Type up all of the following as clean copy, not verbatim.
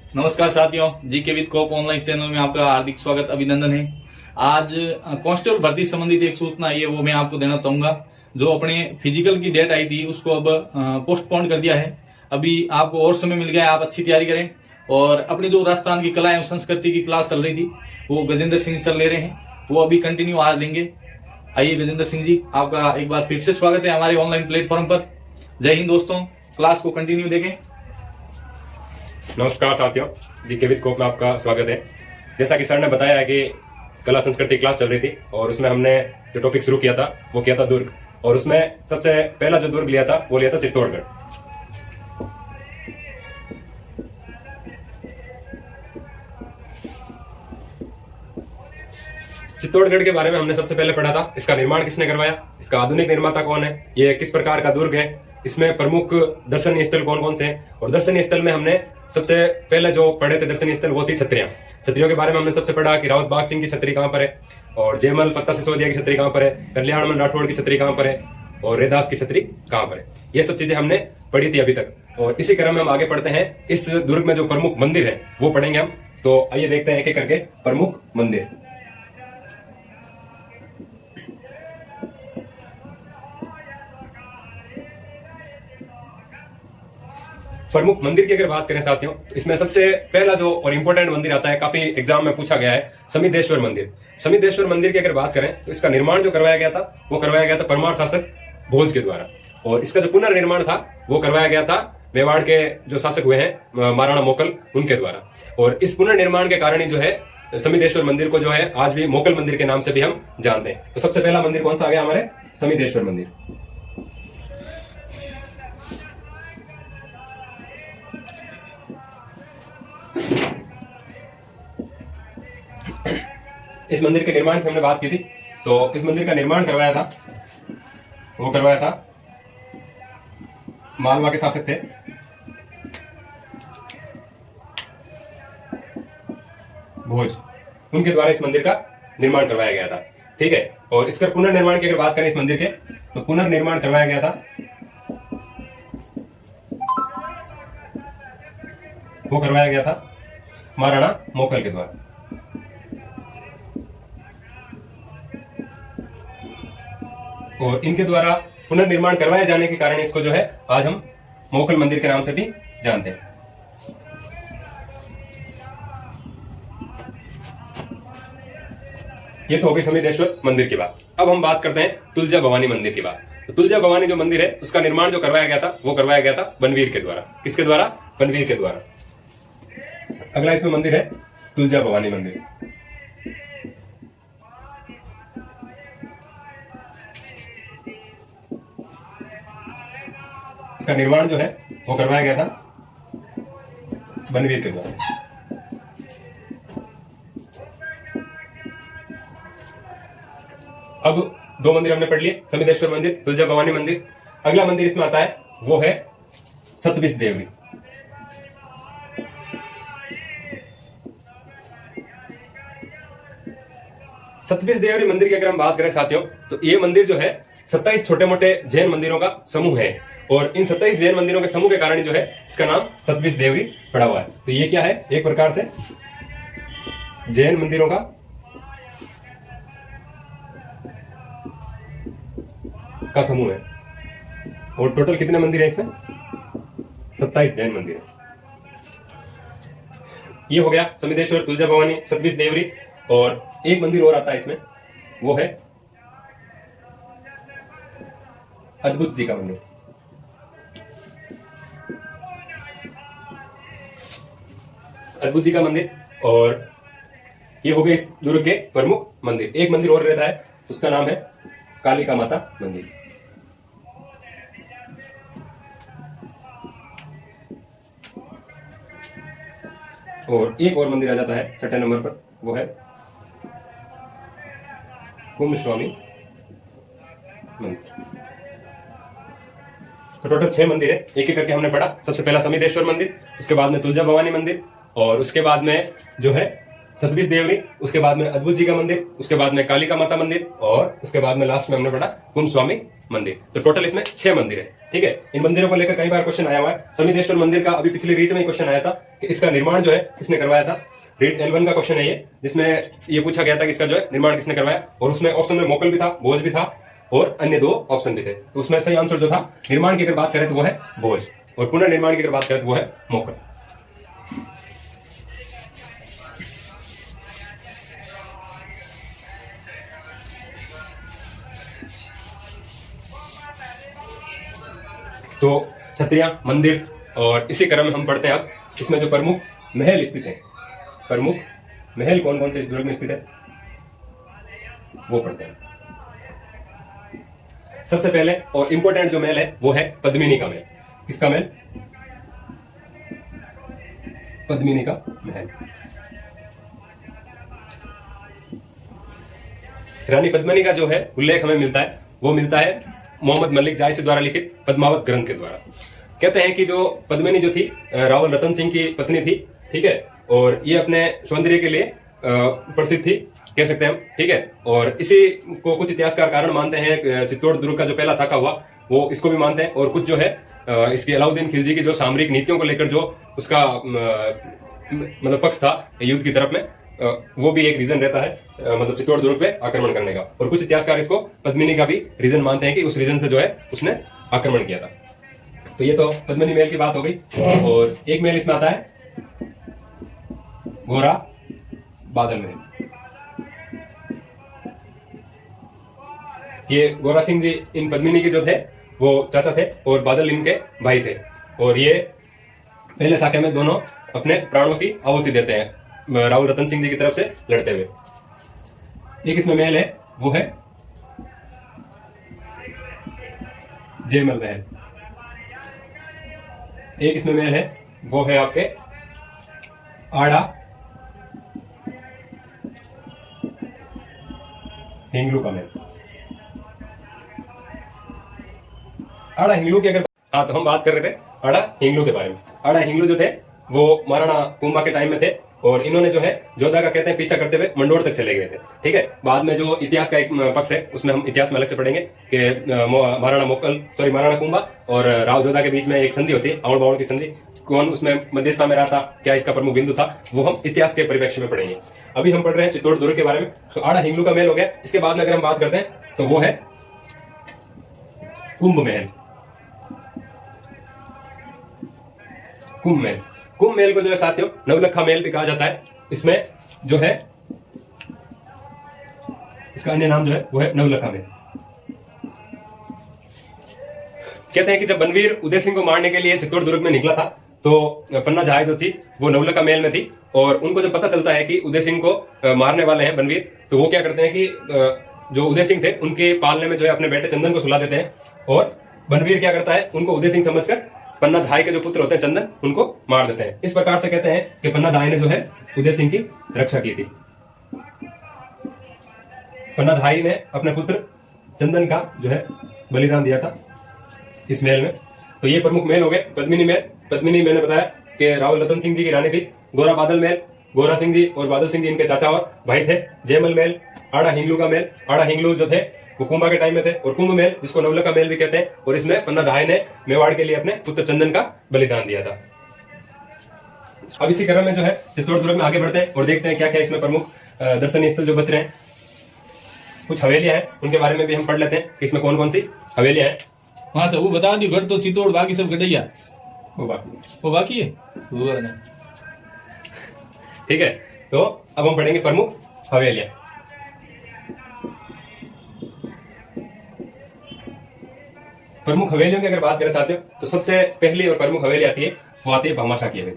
नमस्कार साथियों, GK with कोप ऑनलाइन चैनल में आपका हार्दिक स्वागत अभिनंदन है। आज कांस्टेबल भर्ती संबंधित एक सूचना आई है, वो मैं आपको देना चाहूंगा। जो अपने फिजिकल की डेट आई थी उसको अब पोस्टपोन कर दिया है। अभी आपको और समय मिल गया है, आप अच्छी तैयारी करें। और अपनी जो राजस्थान की कला एवं संस्कृति की क्लास चल रही थी वो गजेंद्र सिंह सर ले रहे हैं, वो अभी कंटिन्यू आज लेंगे। आइए गजेंद्र सिंह जी, आपका एक बार फिर से स्वागत है हमारे ऑनलाइन प्लेटफॉर्म पर। जय हिंद दोस्तों, क्लास को कंटिन्यू देखें। नमस्कार साथियों, जीके विद कोप में आपका स्वागत है। जैसा कि सर ने बताया है कि कला संस्कृति क्लास चल रही थी और उसमें हमने जो टॉपिक शुरू किया था वो किया था दुर्ग, और उसमें सबसे पहला जो दुर्ग लिया था वो लिया था चित्तौड़गढ़। चित्तौड़गढ़ के बारे में हमने सबसे पहले पढ़ा था, इसका निर्माण किसने करवाया, इसका आधुनिक निर्माता कौन है, ये किस प्रकार का दुर्ग है, इसमें प्रमुख दर्शनीय स्थल कौन कौन से हैं। और दर्शनीय स्थल में हमने सबसे पहले जो पढ़े थे दर्शनीय स्थल वो थी छत्रियां। छत्रियों के बारे में हमने सबसे पढ़ा कि रावत बाग सिंह की छतरी कहां पर है, और जयमल फत्ता सिसोदिया की छतरी कहां पर है, कल्याणमल राठौड़ की छतरी कहां पर है, और रेदास की छतरी कहां पर है। ये सब चीजें हमने पढ़ी थी अभी तक, और इसी क्रम में हम आगे पढ़ते हैं। इस दुर्ग में जो प्रमुख मंदिर है वो पढ़ेंगे हम। तो आइए देखते हैं एक एक करके प्रमुख मंदिर। प्रमुख मंदिर की अगर बात करें साथियों, इसमें सबसे पहला जो और इंपॉर्टेंट मंदिर आता है, काफी एग्जाम में पूछा गया है, समिधेश्वर मंदिर। समिधेश्वर मंदिर की अगर बात करें तो इसका निर्माण जो करवाया गया था वो करवाया गया था परमार शासक भोज के द्वारा, और इसका जो पुनर्निर्माण था वो करवाया गया था मेवाड़ के जो शासक हुए हैं महाराणा मोकल, उनके द्वारा। और इस पुनर्निर्माण के कारण ही जो है समिधेश्वर मंदिर को जो है आज भी मोकल मंदिर के नाम से भी हम जानते हैं। तो सबसे पहला मंदिर कौन सा आ गया हमारे, समिधेश्वर मंदिर। इस मंदिर के निर्माण की हमने बात की थी, तो इस मंदिर का निर्माण करवाया था मालवा के शासक थे भोज, उनके द्वारा इस मंदिर का निर्माण करवाया गया था। ठीक है, और इसका पुनर्निर्माण की अगर बात करें इस मंदिर के, तो पुनर्निर्माण करवाया गया था, वो करवाया गया था महाराणा मोकल के द्वारा। और इनके द्वारा पुनर्निर्माण करवाए जाने के कारण इसको जो है आज हम मोकल मंदिर के नाम से भी जानते हैं। ये तो होगी समिधेश्वर मंदिर की बात। अब हम बात करते हैं तुलजा भवानी मंदिर की बात। तो तुलजा भवानी जो मंदिर है उसका निर्माण जो करवाया गया था वो करवाया गया था बनवीर के द्वारा। किसके द्वारा, बनवीर के द्वारा। अगला इसमें मंदिर है तुलजा भवानी मंदिर। इसका निर्माण जो है वो करवाया गया था बनवीर के द्वारा। अब दो मंदिर हमने पढ़ लिए, समिधेश्वर मंदिर, तुलजा भवानी मंदिर। अगला मंदिर इसमें आता है वो है सतविश देवरी। सतविश देवरी मंदिर की अगर हम बात करें साथियों, तो ये मंदिर जो है 27 छोटे मोटे जैन मंदिरों का समूह है, और इन 27 जैन मंदिरों के समूह के कारण जो है इसका नाम सतविश देवरी पड़ा हुआ है। तो ये क्या है, एक प्रकार से जैन मंदिरों का समूह है। और टोटल कितने मंदिर है इसमें, 27 जैन मंदिर है। ये हो गया समिधेश्वर, तुलजा भवानी, सतविश देवरी। और एक मंदिर और आता है इसमें, वो है अद्भुत जी का मंदिर। अद्भुत जी का मंदिर, और ये हो गए इस दुर्ग के प्रमुख मंदिर। एक मंदिर और रहता है, उसका नाम है कालिका माता मंदिर। और एक और मंदिर आ जाता है छठे नंबर पर, वो है कुंभ स्वामी मंदिर। तो टोटल 6 मंदिर है, एक एक करके हमने पढ़ा। सबसे पहला समिधेश्वर मंदिर, उसके बाद में तुलजा भवानी मंदिर, और उसके बाद में जो है सतबीज देवरी, उसके बाद में अद्भुत जी का मंदिर, उसके बाद में कालिका माता मंदिर और उसके बाद में लास्ट में हमने पढ़ा कुंभ स्वामी मंदिर। तो टोटल इसमें 6 मंदिर है। ठीक है, इन मंदिरों को लेकर कई बार क्वेश्चन आया हुआ है। समितेश्वर मंदिर का अभी पिछली रीट में क्वेश्चन आया था कि इसका निर्माण जो है किसने करवाया था। रीट L1 का क्वेश्चन है ये, जिसमें ये पूछा गया था कि इसका जो है निर्माण किसने करवाया, और उसमें ऑप्शन में मोकल भी था, भोज भी था और अन्य 2 ऑप्शन भी थे। तो उसमें सही आंसर जो था निर्माण की अगर बात करें तो वो है भोज, और पुनर्निर्माण की अगर बात करें तो वो है मोकल। तो छत्रियां, मंदिर, और इसी क्रम में हम पढ़ते हैं अब इसमें जो प्रमुख महल स्थित है, प्रमुख महल कौन कौन से इस दुर्ग में स्थित है वो पढ़ते हैं। सबसे पहले और इंपॉर्टेंट जो महल है वो है पद्मिनी का महल। किसका महल? पद्मिनी का महल। रानी पद्मिनी का जो है उल्लेख हमें मिलता है, वो मिलता है मोहम्मद मलिक जायसी द्वारा लिखित पद्मावत ग्रंथ के द्वारा। कहते हैं कि जो पद्मिनी जो थी रावल रतन सिंह की पत्नी थी, ठीक है, और ये अपने सौंदर्य के लिए प्रसिद्ध थी, कह सकते हैं हम, ठीक है। और इसी को कुछ इतिहासकार कारण मानते हैं। चित्तौड़ दुर्ग का जो पहला शाखा हुआ वो इसको भी मानते हैं, और कुछ जो है इसके अलाउद्दीन खिलजी की जो सामरिक नीतियों को लेकर जो उसका मतलब पक्ष था युद्ध की तरफ में, वो भी एक रीजन रहता है मतलब चित्तौड़ दुर्ग पे आक्रमण करने का। और कुछ इतिहासकार इसको पद्मिनी का भी रीजन मानते हैं कि उस रीजन से जो है उसने आक्रमण किया था। तो ये तो पद्मिनी महल की बात हो गई। और एक महल इसमें आता है घोरा बादल महल। ये गोरा सिंह जी इन पद्मिनी के जो थे वो चाचा थे, और बादल इनके भाई थे, और ये पहले शाखे में दोनों अपने प्राणों की आहुति देते हैं रावल रतन सिंह जी की तरफ से लड़ते हुए। एक इसमें महल है वो है जयमल महल। एक इसमें महल है वो है आपके आड़ा हिंगलू का महल। आड़ा हिंगलू की अगर तो हम बात कर रहे थे आड़ा हिंगलू के बारे में। आड़ा हिंगलू जो थे वो महाराणा कुंभा के टाइम में थे, और इन्होंने जो है जोधा का कहते हैं पीछा करते हुए मंडोर तक चले गए थे। ठीक है, बाद में जो इतिहास का एक पक्ष है उसमें हम इतिहास में अलग से पढ़ेंगे कि महाराणा कुंभा और राव जोधा के बीच में एक संधि होती है, आवड़ बावड़ की संधि। कौन उसमें मध्यस्थता में रहा था, क्या इसका प्रमुख बिंदु था, वो हम इतिहास के परिप्रेक्ष्य में पढ़ेंगे। अभी हम पढ़ रहे हैं चित्तौड़ दुर्ग के बारे में। तो आड़ा हिंगलू का महल हो गया। इसके बाद में अगर हम बात करते हैं तो वो है कुंभ महल। कुंभ महल, कुंभ महल को जो है साथियों नवलखा महल भी कहा जाता है। इसमें जो है इसका अन्य नाम जो है वो है नवलखा महल। कहते हैं कि जब बनवीर उदय सिंह को मारने के लिए चित्तौड़ दुर्ग में निकला था तो पन्ना जहाज जो थी वो नवलखा महल में थी, और उनको जब पता चलता है कि उदय सिंह को मारने वाले हैं बनवीर, तो वो क्या करते हैं कि जो उदय सिंह थे उनके पालने में जो है अपने बेटे चंदन को सुला देते हैं, और बनवीर क्या करता है उनको उदय सिंह समझकर पन्ना धाई के जो पुत्र होते हैं चंदन, उनको मार देते हैं। इस प्रकार से कहते हैं कि पन्ना धाई ने जो है उदय सिंह की रक्षा की थी। पन्ना धाई ने अपने पुत्र चंदन का जो है बलिदान दिया था इस महल में। तो ये प्रमुख महल हो गए। पद्मिनी महल, पद्मिनी मैंने बताया कि रावल रतन सिंह जी की रानी थी। गोरा बादल महल, गोरा सिंह जी और बादल सिंह जी इनके चाचा और भाई थे। जयमल महल, आड़ा हिंगलू का महल, आड़ा हिंगलू जो थे वो कुंभा के टाइम में थे, और कुंभ महल जिसको नवलखा महल भी कहते हैं, और इसमें पन्ना धाई ने मेवाड़ के लिए अपने पुत्र चंदन का बलिदान दिया था। अब इसी क्रम में जो है चित्तौड़ दुर्ग में आगे बढ़ते हैं और देखते हैं क्या क्या इसमें प्रमुख दर्शनीय स्थल जो बच रहे हैं। कुछ हवेलियां हैं, उनके बारे में भी हम पढ़ लेते हैं कि इसमें कौन कौन सी हवेलियां हैं। वहां से वो बता दी घर तो चित्तौड़, बाकी सब गटैया वो बाकी है। ठीक है, तो अब हम पढ़ेंगे प्रमुख हवेलियां। प्रमुख हवेलियों की अगर बात करें साथियों तो सबसे पहली और प्रमुख हवेली आती है वो आती है भामाशाह की हवेली।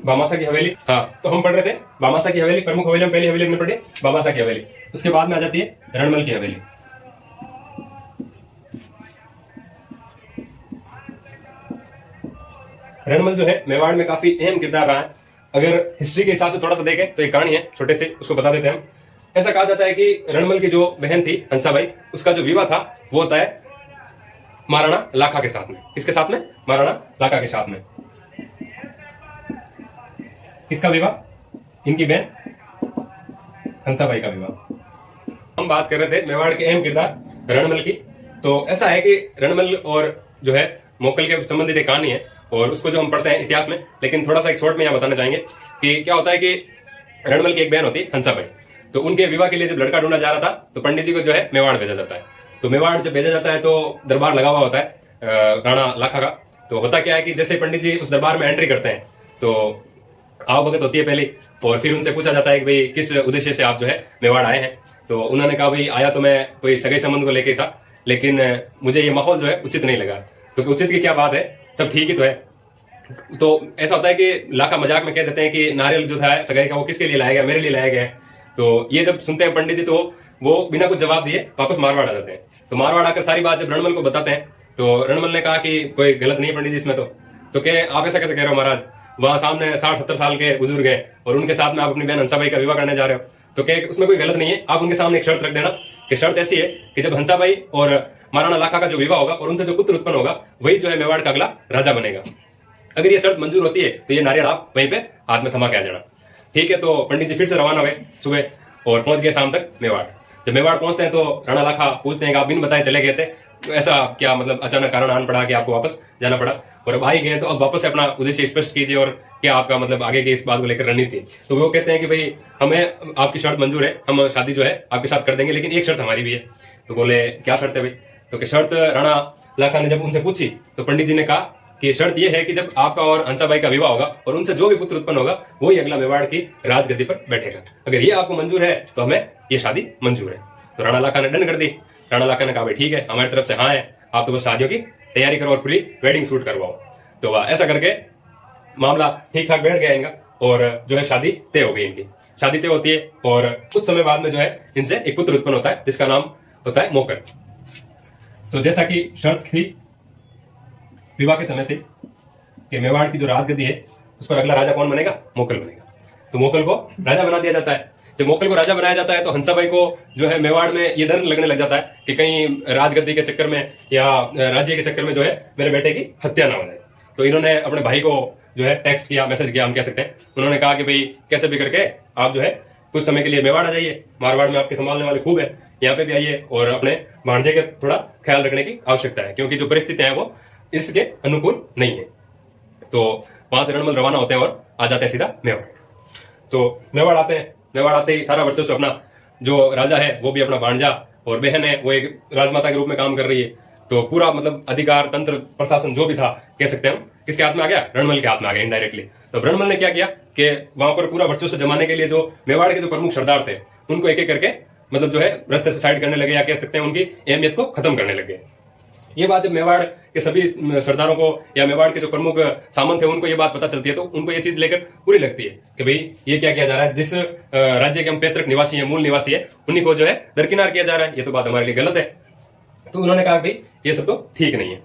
भामाशाह की हवेली, हाँ, तो हम पढ़ रहे थे भामाशाह की हवेली प्रमुख हवेली में पहली हवेली हमने पढ़ी भामाशाह की हवेली। उसके बाद में आ जाती है रणमल की हवेली। रणमल जो है मेवाड़ में काफी अहम किरदार रहा है। अगर हिस्ट्री के हिसाब से थोड़ा सा देखें तो एक कहानी है छोटे से, उसको बता देते हैं हम। ऐसा कहा जाता है कि रणमल की जो बहन थी हंसाबाई, उसका जो विवाह था वो होता है महाराणा लाखा के साथ में। किसके साथ में? महाराणा लाखा के साथ में। किसका विवाह? इनकी बहन हंसाबाई का विवाह। हम बात कर रहे थे मेवाड़ के अहम किरदार रणमल की। तो ऐसा है कि रणमल और जो है मोकल के संबंधित एक कहानी है और उसको जो हम पढ़ते हैं इतिहास में, लेकिन थोड़ा सा एक शॉर्ट में यहाँ बताना चाहेंगे कि क्या होता है कि रणमल की एक बहन होती है हंसाबाई। तो उनके विवाह के लिए जब लड़का ढूंढा जा रहा था तो पंडित जी को जो है मेवाड़ भेजा जाता है। तो मेवाड़ जब भेजा जाता है तो दरबार लगा हुआ होता है राणा लाखा का। तो होता क्या है कि जैसे पंडित जी उस दरबार में एंट्री करते हैं तो आवभगत होती है पहले, और फिर उनसे पूछा जाता है कि भाई किस उद्देश्य से आप जो है मेवाड़ आए हैं। तो उन्होंने कहा भाई आया तो मैं कोई सगाई संबंध को लेके था, लेकिन मुझे ये माहौल जो है उचित नहीं लगा। तो उचित की क्या बात है, सब ठीक ही तो है। तो ऐसा होता है कि लाखा मजाक में कह देते हैं कि नारियल जो था सगाई का वो किसके लिए लाया गया? मेरे लिए लाया गया है। तो ये जब सुनते हैं पंडित जी तो वो बिना कुछ जवाब दिए वापस मारवाड़ आ जाते हैं। तो मारवाड़ आकर सारी बात जब रणमल को बताते हैं तो रणमल ने कहा कि कोई गलत नहीं है पंडित जी इसमें। तो कहे आप ऐसा कैसे कह रहे हो महाराज, वहां सामने 60-70 साल के बुजुर्ग हैं और उनके साथ में आप अपनी बहन हंसाबाई का विवाह करने जा रहे हो। तो कहे उसमें कोई गलत नहीं है, आप उनके सामने एक शर्त रख देना कि शर्त ऐसी है कि जब हंसाबाई और महाराणा लाखा का जो विवाह होगा और उनसे जो पुत्र उत्पन्न होगा वही जो है मेवाड़ का अगला राजा बनेगा। अगर ये शर्त मंजूर होती है तो ये नारियल आप वहीं पे हाथ में थमा के आ जाना। ठीक है। तो पंडित जी फिर से रवाना हुए सुबह और पहुंच गए शाम तक मेवाड़। जब मेवाड़ पहुंचते हैं तो राणा लाखा पूछते हैं कि आप बिन बताए चले गए थे, तो ऐसा क्या मतलब अचानक कारण आन पड़ा कि आपको वापस जाना पड़ा? और अब आ ही गए तो अब वापस से अपना उद्देश्य स्पष्ट कीजिए और क्या आपका मतलब आगे की इस बात को लेकर रणनीति। तो वो कहते हैं कि भाई हमें आपकी शर्त मंजूर है, हम शादी जो है आपके साथ कर देंगे, लेकिन एक शर्त हमारी भी है। तो बोले क्या शर्त है भाई? तो शर्त राणा लाखा ने जब उनसे पूछी तो पंडित जी ने कहा कि शर्त यह है कि जब आपका और हंसाबाई का विवाह होगा और उनसे जो भी पुत्र उत्पन्न होगा वही अगला मेवाड़ की राजगद्दी पर बैठेगा। अगर ये आपको मंजूर है तो हमें ये शादी मंजूर है। तो राणा लाखा ने डन कर दी। राणा लाखा ने कहा भाई ठीक है, हमारी तरफ से हाँ है, आप तो बस शादियों की तैयारी करो और पूरी वेडिंग शूट करवाओ। तो ऐसा करके मामला ठीक ठाक बैठ गया इनका और जो है शादी तय हो गई। इनकी शादी तय होती है और कुछ समय बाद में जो है इनसे एक पुत्र उत्पन्न होता है जिसका नाम होता है मोकल। तो जैसा कि शर्त थी विवाह के समय से कि मेवाड़ की जो राजगद्दी है उस पर अगला राजा कौन बनेगा? मोकल बनेगा। तो मोकल को राजा बना दिया जाता है। जब मोकल को राजा बनाया जाता है तो हंसाबाई को जो है मेवाड़ में ये डर लगने लग जाता है कि कहीं राजगद्दी के चक्कर में या राज्य के चक्कर में जो है मेरे बेटे की हत्या ना हो जाए। तो इन्होंने अपने भाई को जो है टेक्स्ट किया, मैसेज किया हम कह सकते हैं। उन्होंने कहा कि भाई कैसे भी करके आप जो है कुछ समय के लिए मेवाड़ आ जाइए, मारवाड़ में आपके संभालने वाले खूब है, यहाँ पे भी आइए और अपने भांजे का थोड़ा ख्याल रखने की आवश्यकता है क्योंकि जो परिस्थितियां हैं वो इसके अनुकूल नहीं है। तो वहां से रणमल रवाना होते हैं और आ जाते हैं सीधा मेवाड़। तो मेवाड़ आते हैं। मेवाड़ आते ही सारा वर्चस्व अपना, जो राजा है वो भी अपना भांजा और बहन है वो एक राजमाता के रूप में काम कर रही है। तो पूरा मतलब अधिकार तंत्र प्रशासन जो भी था कह सकते हैं हम किसके हाथ में आ गया? रणमल के हाथ में आ गया इनडायरेक्टली। तो रणमल ने क्या किया कि वहां पर पूरा वर्चस्व जमाने के लिए जो मेवाड़ के जो प्रमुख सरदार थे उनको एक एक करके मतलब जो है रास्ते से साइड करने लगे या कह सकते हैं उनकी अहमियत को खत्म करने लगे। ये बात जब मेवाड़ के सभी सरदारों को या मेवाड़ के जो प्रमुख सामंत थे उनको ये बात पता चलती है तो उनको ये चीज लेकर बुरी लगती है कि भाई ये क्या किया जा रहा है, जिस राज्य के हम पैतृक निवासी है, मूल निवासी है, उन्हीं को जो है दरकिनार किया जा रहा है, ये तो बात हमारे लिए गलत है। तो उन्होंने कहा भाई ये सब तो ठीक नहीं है।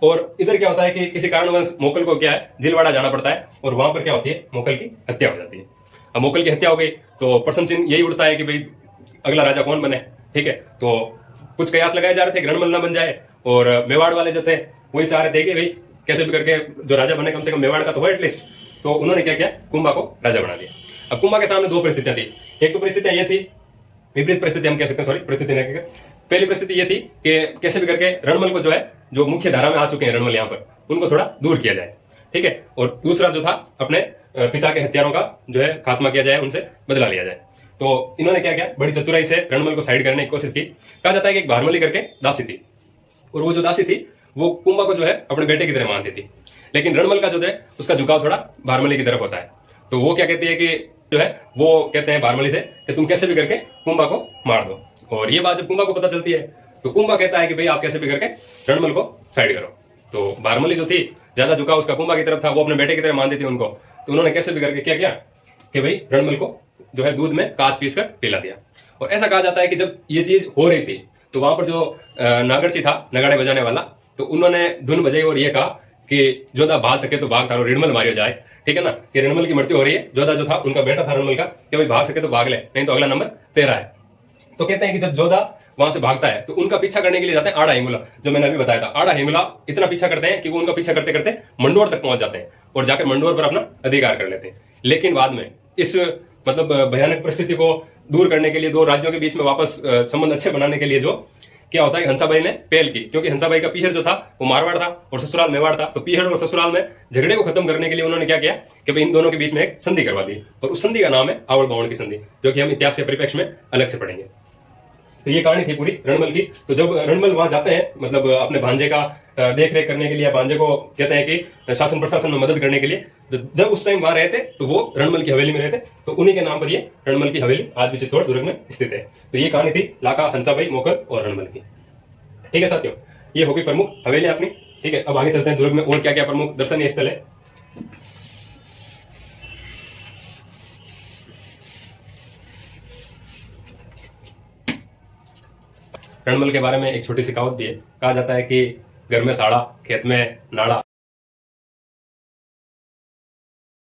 और इधर क्या होता है कि किसी कारणवश मोकल को क्या है जिलवाड़ा जाना पड़ता है और वहां पर क्या होती है मोकल की हत्या हो जाती है। अब मोकल की हत्या हो गई तो प्रश्न चिन्ह यही उठता है कि भाई अगला राजा कौन बने। ठीक है। तो कुछ कयास लगाए जा रहे थे कि रणमल ना बन जाए और मेवाड़ वाले जो थे वही चाह रहे थे कि भाई कैसे भी करके जो राजा बने कम से कम मेवाड़ का तो हो एटलीस्ट। तो उन्होंने क्या किया, कुंभा को राजा बना दिया। अब कुंभा के सामने दो परिस्थितियां थी। एक तो परिस्थितियां ये थी, विपरीत परिस्थिति हम कह सकते हैं, सॉरी परिस्थिति नहीं। पहली परिस्थिति ये थी कि कैसे भी करके रणमल को जो है जो मुख्य धारा में आ चुके हैं रणमल यहाँ पर उनको थोड़ा दूर किया जाए। ठीक है। और दूसरा जो था अपने पिता के हत्यारों का जो है खात्मा किया जाए, उनसे बदला लिया जाए। तो इन्होंने क्या किया, बड़ी चतुराई से रणमल को साइड करने की कोशिश की। कहा जाता है कि एक भारमली करके दासी थी और वो जो दासी थी वो कुंभा को जो है अपने बेटे की तरह मानती थी, लेकिन रणमल का जो है उसका झुकाव थोड़ा भारमली की तरफ होता है। तो वो क्या कहती है कि जो है वो कहते हैं भारमली से कि तुम कैसे भी करके कुंभा को मार दो। और ये बात जब कुंभा को पता चलती है तो कुंभा कहता है कि भाई आप कैसे भी करके रणमल को साइड करो। तो भारमली जो थी ज्यादा झुकाव उसका कुंभा की तरफ था, वो अपने बेटे की तरह मानती थी उनको। तो उन्होंने कैसे भी करके क्या किया कि भाई रणमल को जो है दूध में कांच पीस कर पिला दिया। और ऐसा कहा जाता है कि जब ये चीज हो रही थी तो वहां पर जो नागरची था नगाड़े बजाने वाला, तो उन्होंने धुन बजाई और ये कहा कि जोधा भाग सके तो भाग तारो, रणमल मारियो जाए। ठीक है ना, कि रणमल की मृत्यु हो रही है। जोधा जो था उनका बेटा था रणमल का, कि भाई भाग सके तो भाग ले, नहीं तो अगला नंबर तेरा है। तो कहते हैं कि जब जोधा वहां से भागता है तो उनका पीछा करने के लिए जाते हैं आड़ा हिंगुला, जो मैंने अभी बताया था। आड़ा हिंगुला इतना पीछा करते हैं कि वो उनका पीछा करते करते मंडोर तक पहुंच जाते हैं और जाकर मंडोर पर अपना अधिकार कर लेते हैं। लेकिन बाद में इस मतलब भयानक परिस्थिति को दूर करने के लिए, दो राज्यों के बीच में वापस संबंध अच्छे बनाने के लिए जो क्या होता है, हंसाबाई ने पहल की, क्योंकि हंसाबाई का पीहर जो था वो मारवाड़ था और ससुराल मेवाड़ था। तो पीहर और ससुराल में झगड़े को खत्म करने के लिए उन्होंने क्या किया कि भाई इन दोनों के बीच में एक संधि करवा दी, और उस संधि का नाम है आवड़ बावड़ की संधि, जो कि हम इतिहास के परिप्रेक्ष्य में अलग से पढ़ेंगे। तो ये कहानी थी पूरी रणमल की। तो जब रणमल वहां जाते हैं, मतलब अपने भांजे का देख रेख करने के लिए, भांजे को कहते हैं कि शासन प्रशासन में मदद करने के लिए, जब उस टाइम वहां रहे थे तो वो रणमल की हवेली में रहे थे। तो उन्हीं के नाम पर ये रणमल की हवेली आज भी चित्तौड़ दुर्ग में स्थित है। तो ये कहानी थी लाका, हंसाबाई, मोकल और रणमल की। ठीक है साथियों, ये होगी प्रमुख हवेली अपनी। ठीक है, अब आगे चलते हैं दुर्ग में और क्या क्या प्रमुख दर्शनीय स्थल है। रणमल के बारे में एक छोटी सी कहावत भी है। कहा जाता है कि घर में साड़ा, खेत में नाड़ा।